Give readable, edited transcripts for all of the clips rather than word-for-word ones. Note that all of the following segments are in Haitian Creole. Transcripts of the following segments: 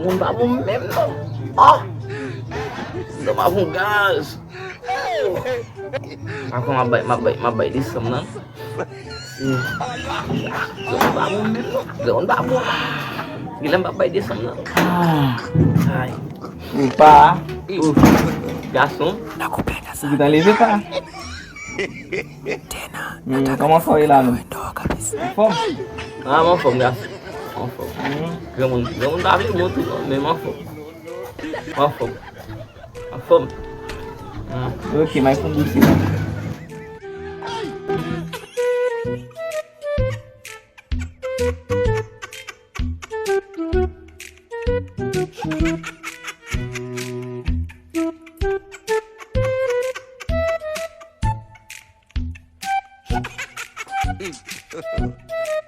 Mwen pa pou mèm nan. Oh! Mwen pa pou gaz. Ako mabay di sam nan. Mwen pa pou mèm nan. Mwen pa pou. Gila mabay di sam nan. Ay. Pa, Garçon. você tá livre, pa? Comment ça va là, non? Fome? Ah, mwen fòm garçon. Mwen fòm. Gèmon ta vle mwen tout nan, men mwen fòm. Mwen fòm. Mwen fòm. Ok, mas com doce.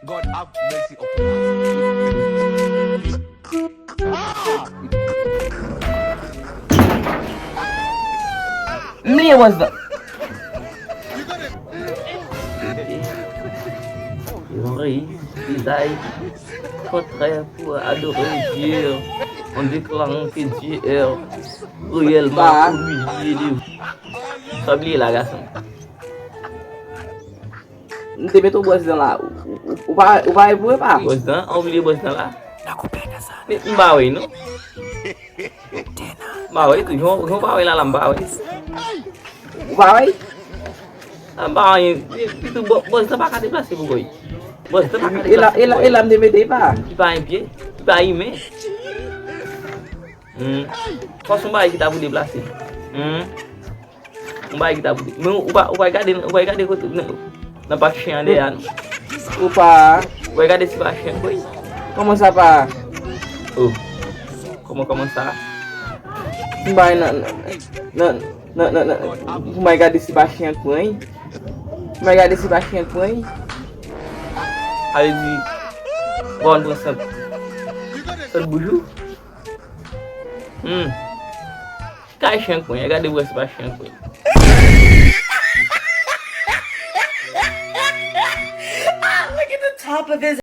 God have mercy upon us. Me was the. Isaïe, contraire pour adorer Dieu. On déclare que Dieu est réellement humilié. Só oublier la garçon. Não tem medo boas lá. O vai voar, pa? Boss dan, on oublie boss dan la. Mbawe non? Mbawe tu, yon bawe la mbawe. O vai? Mbawe, itu boss dan pa ka deplase pou goy. Boss dan pa ka deplase. Ele me demete, pa? I pa yon pied, I pa yon men. Fos mbawe ki ta pou deplase. Mbawe ki ta pou deplase. Men ou va gade kote nan pa chen de yan. O pa? Ou va gade si pa chen koy. Comment ça, pa? Oh, comment ça? Vai vai gade esse baixinho com hein? Vai gade esse baixinho com hein? Allez-y, bon don san boujou. Kay chen kwen, regardez vous pas chen kwen. Look at the top of his